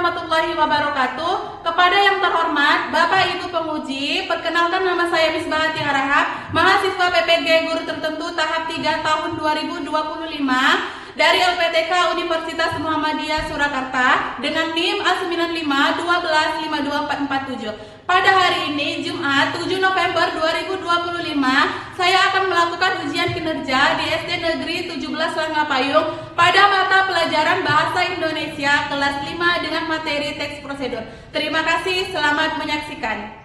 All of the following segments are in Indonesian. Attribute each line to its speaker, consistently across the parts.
Speaker 1: warahmatullahi wabarakatuh. Kepada yang terhormat Bapak Ibu penguji, perkenalkan nama saya Misbah Ati Harahap, mahasiswa PPG Guru Tertentu tahap 3 tahun 2025 dari LPTK Universitas Muhammadiyah Surakarta dengan NIM A95125247. Pada hari ini, Jumat 7 November 2025, saya akan melakukan ujian kinerja di SD Negeri 17 Langapayung pada mata pelajaran Bahasa Indonesia kelas 5 dengan materi teks prosedur. Terima kasih, selamat menyaksikan.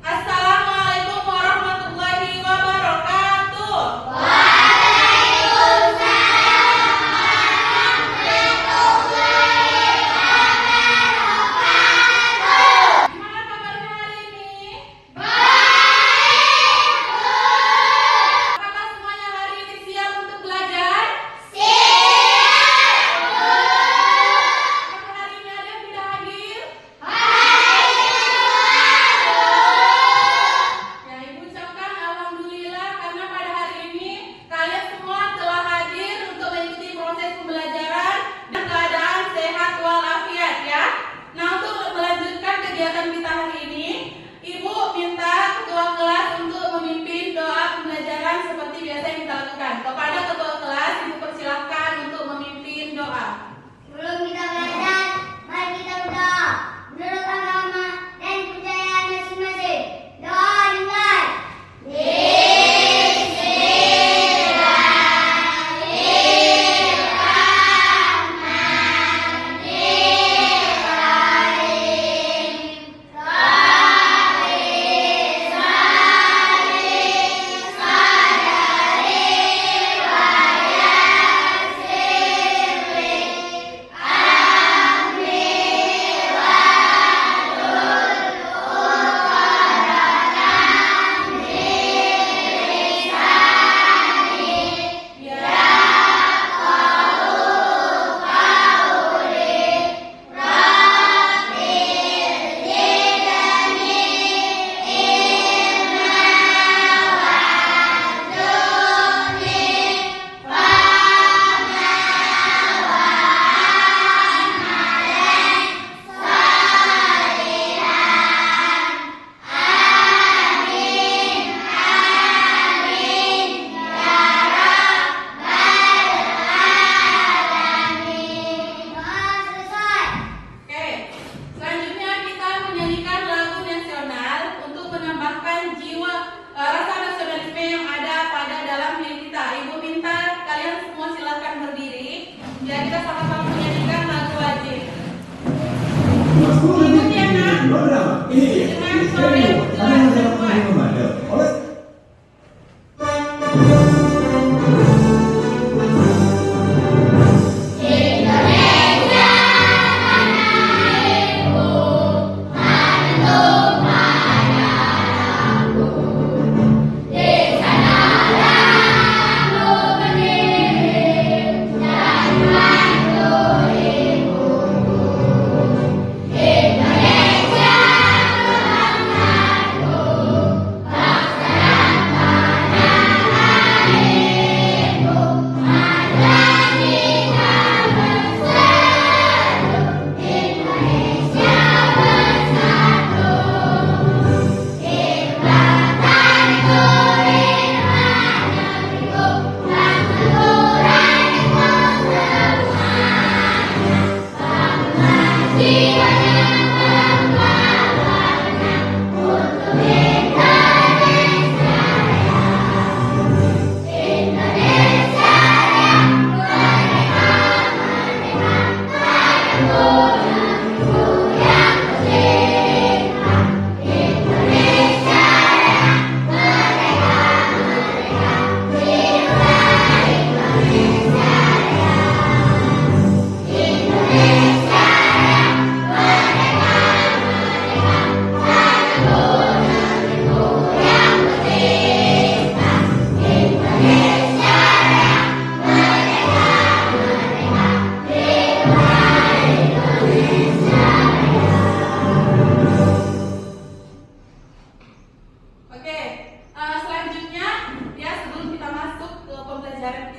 Speaker 1: Assalamualaikum warahmatullahi wabarakatuh. Kepada ketua kelas, Ibu persilahkan untuk memimpin doa.
Speaker 2: Sebelum kita belajar, mari kita berdoa menurut agama dan kepercayaan masing-masing. Doa dimulai. Indonesia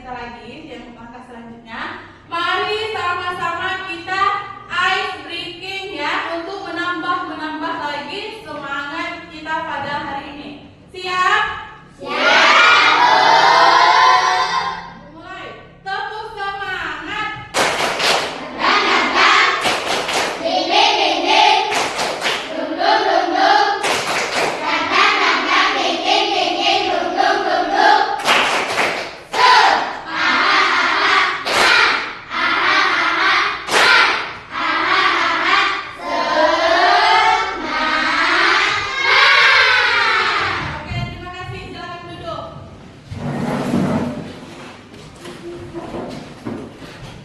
Speaker 1: kita lagi yang langkah selanjutnya. Mari sama-sama kita ice breaking ya untuk menambah lagi semangat kita pada hari ini. Siap? Siap. Mulai. Tepuk semangat. Oke, terima kasih. Silakan duduk.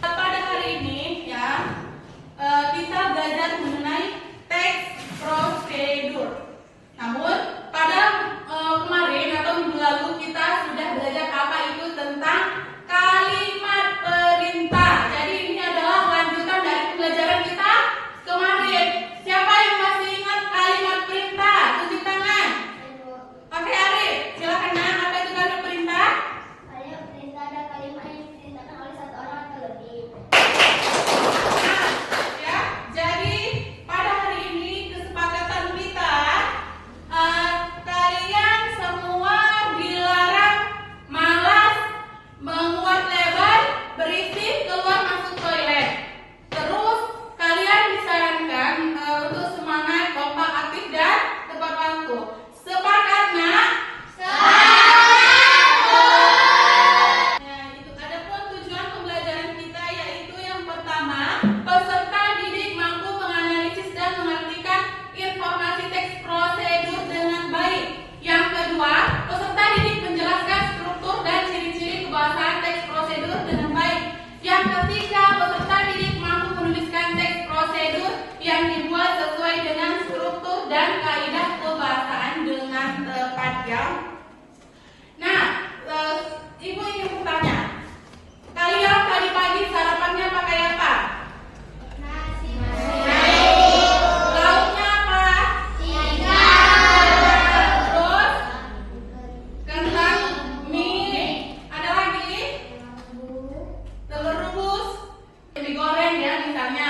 Speaker 1: Pada hari ini ya kita belajar mengenai teks prosedur. Namun pada kemarin atau minggu lalu kita sudah belajar apa itu tentang kalimat perintah. Jadi ini adalah lanjutan dari pembelajaran kita kemarin. Siapa yang masih ingat kalimat perintah? Tunjuk tangan. Oke, Arif, silakan nak. Apa itu kalimat perintah?
Speaker 2: Kalimat perintah ada kalimat yang diperintahkan oleh satu orang atau lebih.
Speaker 1: Nah, ya, jadi pada hari ini kesepakatan kita kalian semua dilarang malas, menguat lebar, berisik, keluar masuk toilet. Terus kalian disarankan untuk semangat, kompak, aktif dan tepat waktu. Sepakat nak? Ya, itu. Adapun tujuan pembelajaran kita yaitu yang pertama, peserta didik mampu menganalisis dan mengartikan informasi teks prosedur dengan baik. Yang kedua, peserta didik menjelaskan struktur dan ciri-ciri kebahasaan teks prosedur dengan baik. Yang ketiga, peserta didik mampu menuliskan teks prosedur yang dibuat sesuai dengan struktur dan kaidah kebahasaan dengan tepat ya. Nah, Ibu ingin bertanya, kalian tadi pagi sarapannya pakai apa?
Speaker 2: Nasi.
Speaker 1: Lauknya apa? Terus kentang, mie, ada lagi? Telur rebus, digoreng ya misalnya.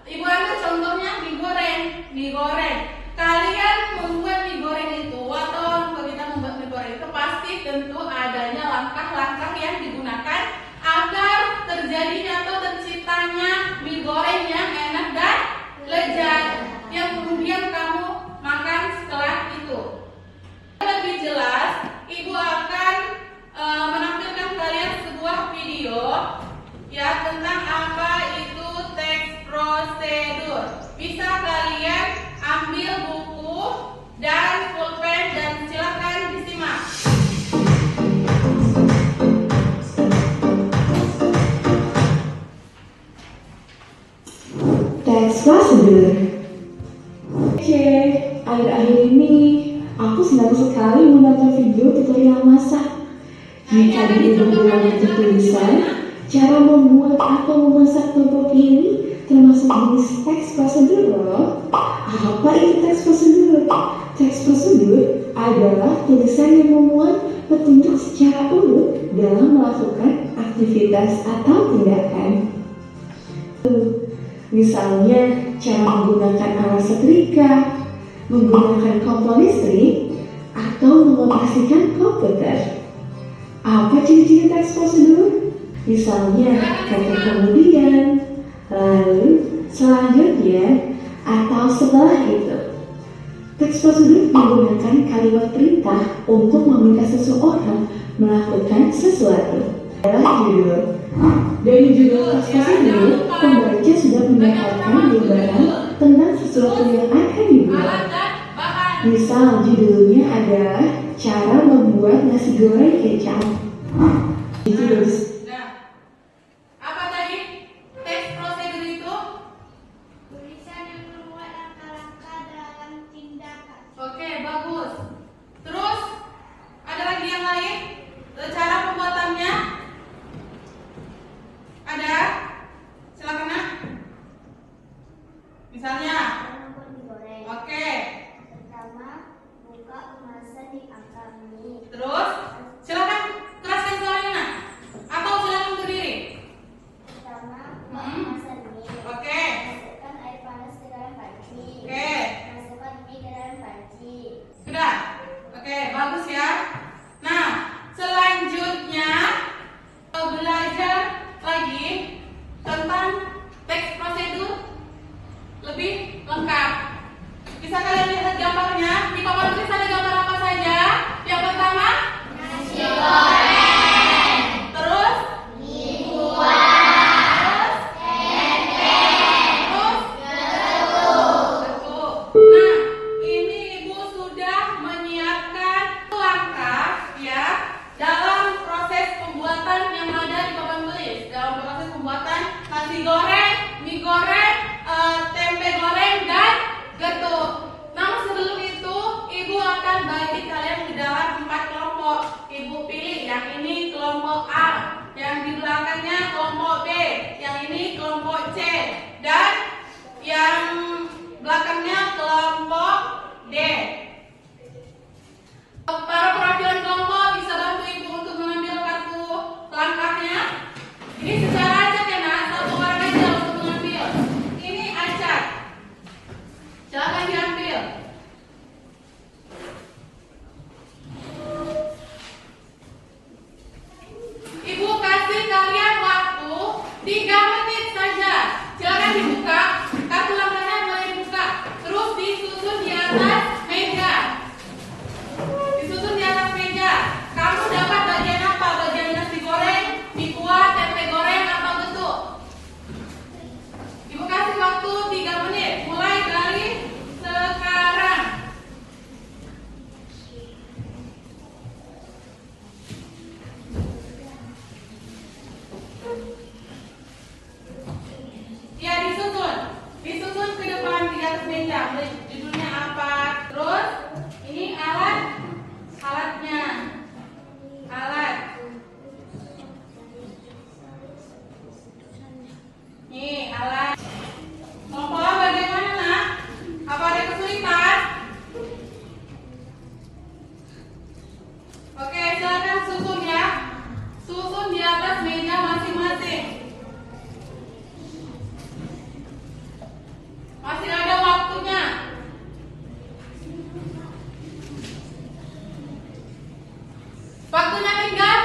Speaker 1: Ibu ambil contohnya mie goreng. Kalian membuat mie goreng itu atau kita membuat mie goreng itu pasti tentu adanya langkah-langkah yang digunakan agar terjadinya atau terciptanya mie goreng yang enak dan lezat yang kemudian kamu makan setelah itu. Lebih jelas, Ibu akan menampilkan kalian sebuah video ya tentang apa itu teks prosedur. Bisa kalian ambil buku dan pulpen dan silakan disimak.
Speaker 3: Teks prosedur. Oke, akhir-akhir ini aku senang sekali menonton video tutorial masak. Jika di video untuk tulisan, cara membuat atau memasak topoki ini termasuk jenis teks prosedur loh. Apa itu teks prosedur? Teks prosedur adalah tulisan yang memuat petunjuk secara urut dalam melakukan aktivitas atau tindakan. Misalnya, cara menggunakan alat setrika, menggunakan kompor listrik, atau mengoperasikan komputer. Apa ciri-ciri teks prosedur? Misalnya, kata kemudian, lalu, selanjutnya, atau setelah itu. Teks prosedur menggunakan kalimat perintah untuk meminta seseorang melakukan sesuatu. Adalah judul. Dari judul teks prosedur, pembaca sudah mendapatkan gambaran tentang sesuatu yang akan dibuat. Misal judulnya adalah cara membuat nasi goreng kecap. Itu terus.
Speaker 1: Nah, apa tadi teks prosedur itu?
Speaker 2: Tulisan yang memuat langkah-langkah dalam tindakan.
Speaker 1: Oke, bagus. Terus ada lagi yang lain? Cara pembuatannya? Ada? Silakan nak. Misalnya,
Speaker 2: Membuat mie goreng.
Speaker 1: oke.
Speaker 2: Pertama, buka kemasan diangkat mie.
Speaker 1: Terus silakan keraskan suaranya nak. Oke, bagus ya. Nah, selanjutnya belajar lagi tentang teks prosedur lebih lengkap. Bisa kalian lihat gambarnya? Di papan tulis ada gambar apa saja? Yang pertama,
Speaker 2: Nasi goreng.
Speaker 1: terus,
Speaker 2: Mie kuah.
Speaker 1: terus,
Speaker 2: Tempe.
Speaker 1: terus,
Speaker 2: Getuk.
Speaker 1: Nah, ini Ibu sudah menyiapkan langkah ya dalam proses pembuatan yang ada di papan tulis. Dalam proses pembuatan nasi goreng, mie goreng, tempe goreng dan getuk. Namun sebelum itu, Ibu akan bagi kalian ke dalam 4 kelompok. Ibu pilih yang ini kelompok A, yang di belakangnya kelompok B, yang ini kelompok C, dan yang belakangnya kelompok D. Para perwakilan kelompok bisa bantu Ibu untuk mengambil kartu langkahnya. Ini secara acak ya nak, satu orang aja untuk mengambil. Ini acak. Silakan diambil. Ibu kasih kalian waktu 3 menit saja. Silakan dibuka. Kartu langkahnya boleh dibuka. Terus disusun di atas meja. Disusun di atas meja. Kamu dapat bagian apa? Bagian nasi goreng, mie kuah, tempe goreng, atau getuk? Ibu kasih waktu 3 menit. Mulai dari sekarang. Ya, disusun. Disusun ke depan di atas meja. Judulnya apa? Terus ini alatnya. Alat. Nih, alat. Kelompok A bagaimana nak? Apa ada kesulitan? Oke, silakan susun ya. Susun di atas meja masing-masing. Masih ada waktunya. Waktunya tinggal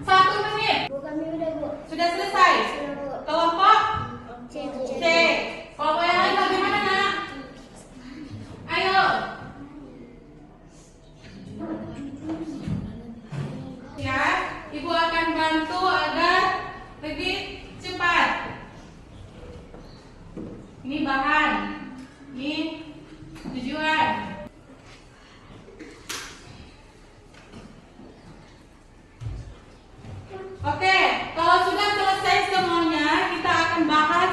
Speaker 1: 1 menit.
Speaker 2: Bukan mie udah, Bu.
Speaker 1: Sudah selesai.
Speaker 2: Sudah, Bu.
Speaker 1: Kelompok
Speaker 2: C.
Speaker 1: C. Kelompok yang lain bagaimana nak? Ayo. Ya, Ibu akan bantu agar lebih cepat. Ini bahan. Ini tujuan. Oke, kalau sudah selesai semuanya, kita akan bahas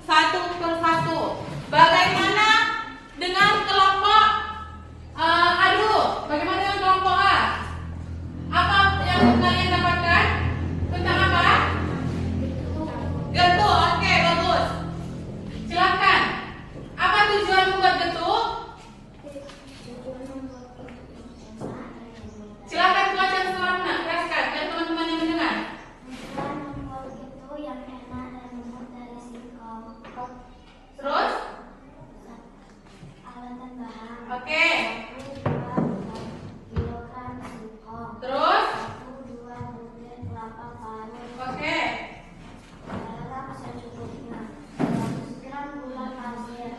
Speaker 1: satu persatu. Bagaimana dengan kelompok bagaimana dengan kelompok A? Apa yang kalian dapatkan? Tentang apa? Getuk. Oke, bagus. Silakan. Apa tujuan membuat getuk? Silakan pelajar seorang nak, teruskan dan teman-teman yang mendengar.
Speaker 2: Membuat itu yang enak dan lembut dari singkong.
Speaker 1: Terus?
Speaker 2: Alat dan bahan.
Speaker 1: Oke.
Speaker 2: 1, 2 kilogram singkong.
Speaker 1: Terus?
Speaker 2: 1, 2 butir kelapa parut.
Speaker 1: Oke.
Speaker 2: Garam secukupnya. 100 gram gula pasir.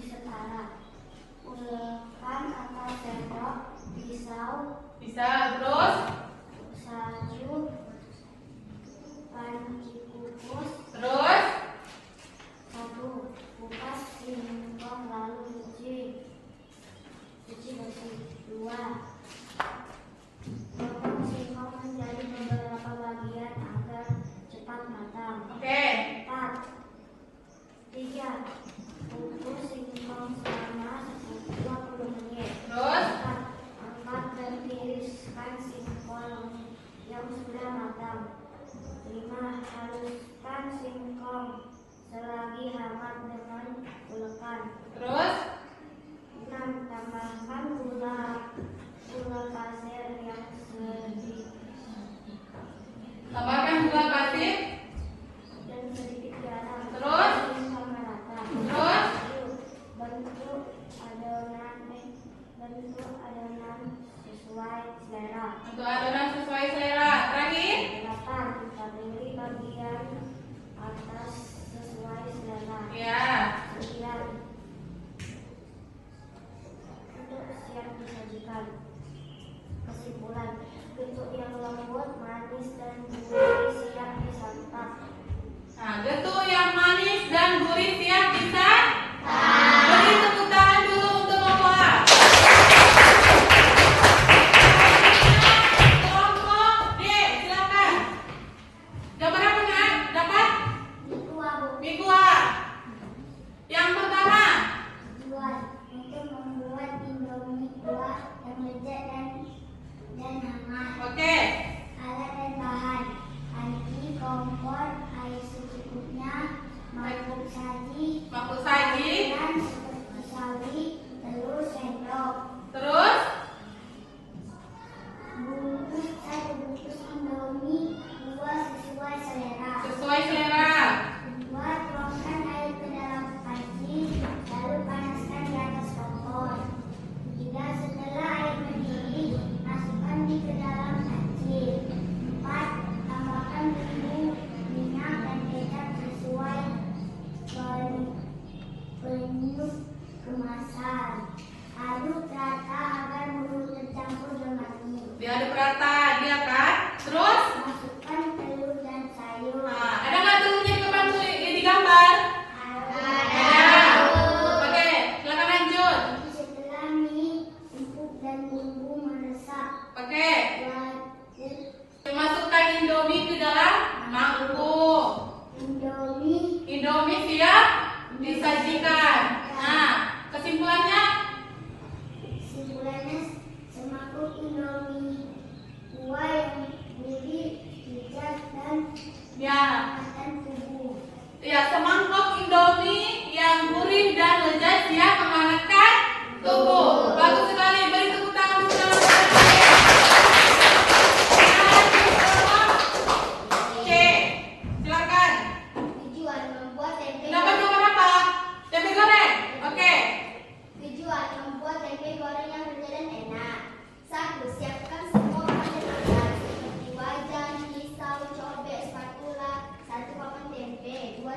Speaker 2: Setara. Ulekan atau sendok pisau.
Speaker 1: Bisa. Terus?
Speaker 2: Salju. Panci kukus.
Speaker 1: Terus?
Speaker 2: 1. Kupas singkong lalu cuci bersih. 2. Potong singkong menjadi beberapa bagian agar cepat matang.
Speaker 1: Oke.
Speaker 2: 4. 3. Kukus singkong selama 20 menit.
Speaker 1: Terus?
Speaker 2: 4. Dan tiriskan singkong yang sudah matang. 5. Haluskan singkong selagi hangat dengan ulekan.
Speaker 1: Terus?
Speaker 2: 6. Tambahkan gula pasir yang sedikit
Speaker 1: Tambahkan gula pasir.
Speaker 2: dan sedikit garam.
Speaker 1: Terus?
Speaker 2: Sama rata.
Speaker 1: Terus?
Speaker 2: 7. Bentuk adonan Kesimpulan, getuk yang lembut, manis dan gurih siap disantap.
Speaker 1: Nah, getuk yang manis dan gurih siap disantap. Beri tepuk tangan dulu untuk Mama. Kelompok D, silakan. Gambar apa nak? Dapat? Minggu A. Yang pertama.
Speaker 2: Buat untuk membuat Indomie buah yang lezat dan hangat.
Speaker 1: Oke.
Speaker 2: Alat dan bahan: panci, kompor, air secukupnya, mangkuk saji, dan seperti sawi, telur, sendok.
Speaker 1: Terus?
Speaker 2: Bungkus 1 bungkus Indomie buah sesuai selera.
Speaker 1: Sesuai selera.
Speaker 2: Buat tuangkan air ke dalam panci, lalu panaskan di atas kompor. 3. Setelah air mendidih, masukkan ke dalam panci. 4. Tambahkan bumbu, minyak, dan kecap sesuai bentuk kemasan. Aduk rata agar bumbu tercampur dengan mie.
Speaker 1: Diaduk rata, dia kan? Terus?
Speaker 2: Masukkan telur dan sayur.
Speaker 1: Nah, ada nggak telurnya di depan di gambar? Oke, silakan lanjut.
Speaker 2: Setelah mie empuk dan bumbu meresap,
Speaker 1: Oke.
Speaker 2: wajib
Speaker 1: Masukkan Indomie ke dalam mangkuk. Indomie siap disajikan. Nah, kesimpulannya?
Speaker 2: Simpulannya, semangkuk Indomie buah yang gurih, lezat, dan
Speaker 1: Ya.
Speaker 2: menghangatkan tubuh.
Speaker 1: Ya, semangkuk Indomie yang gurih dan lezat siap menghangatkan tubuh. Bagus sekali. Beri tepuk tangan dulu sama C. Silakan.
Speaker 2: Tujuan membuat tempe
Speaker 1: Dapat nomor apa? Tempe goreng. Oke.
Speaker 2: Tujuan membuat tempe goreng yang lezat dan enak. 1. Siapkan semua bahan dan alat seperti wajan, pisau, cobek, spatula, 1 papan tempe, 2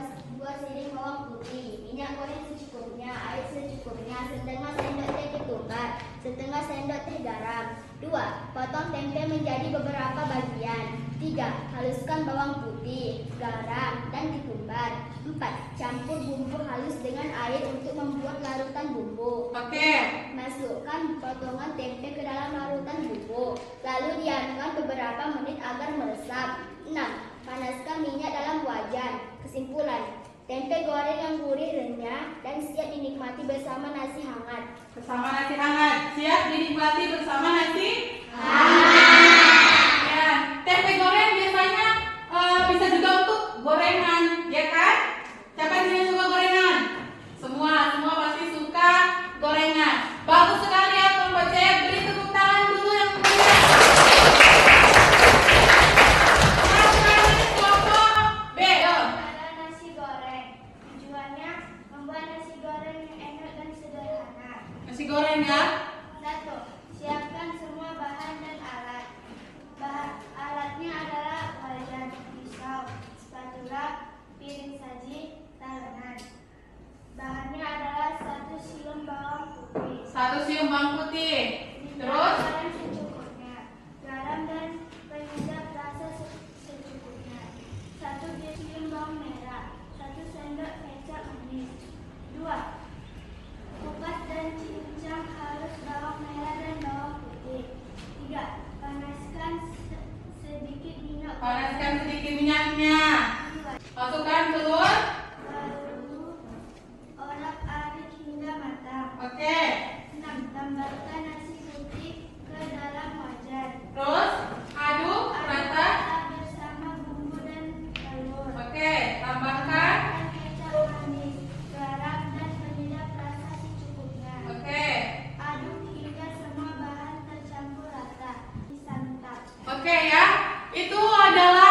Speaker 2: siring bawang putih, minyak goreng secukupnya, air secukupnya, setengah sendok teh ketumbar, setengah sendok teh garam. 2. Potong tempe menjadi beberapa bagian. 3. Haluskan bawang putih, garam, dan ketumbar. 4. Campur bumbu halus dengan air untuk membuat larutan bumbu.
Speaker 1: Oke.
Speaker 2: Masukkan potongan tempe ke dalam larutan bumbu, lalu diamkan beberapa menit agar meresap. 6. Panaskan minyak dalam wajan. Kesimpulan, tempe goreng yang gurih, renyah, dan siap dinikmati bersama nasi hangat.
Speaker 1: Bersama nasi hangat. Siap dinikmati bersama nasi hangat. Ya, tempe goreng biasanya bisa juga untuk gorengan, ya kan? Siapa di sini suka gorengan? Semua pasti suka gorengan. Bagus sekali ya kelompok C. Beri tepuk tangan dulu yang meriah. Sekarang kelompok B. Yo.
Speaker 2: Ada nasi goreng. Tujuannya membuat nasi goreng yang enak dan sederhana.
Speaker 1: Nasi goreng ya.
Speaker 2: 1. Siapkan semua bahan dan alat. Alatnya adalah wajan, pisau, spatula, piring saji, talenan. Bahannya adalah 1 siung bawang putih,
Speaker 1: 1 siung bawang putih. Terus?
Speaker 2: garam secukupnya, garam dan penyedap rasa secukupnya, 1 siung bawang merah, 1 sendok kecap manis. 2. Kupas dan cincang halus bawang merah dan bawang putih. 3. Panaskan sedikit minyak.
Speaker 1: Panaskan sedikit minyaknya.
Speaker 2: 4.
Speaker 1: Masukkan telur.
Speaker 2: Lalu orak-arik hingga matang.
Speaker 1: Oke.
Speaker 2: 6. Tambahkan nasi putih ke dalam wajan.
Speaker 1: Terus aduk rata.
Speaker 2: Bersama bumbu dan telur.
Speaker 1: Oke. Tambahkan.
Speaker 2: Tambahkan kecap manis, garam, dan penyedap rasa secukupnya.
Speaker 1: Oke.
Speaker 2: Aduk hingga semua bahan tercampur rata. Disantap.
Speaker 1: Oke ya. Itu adalah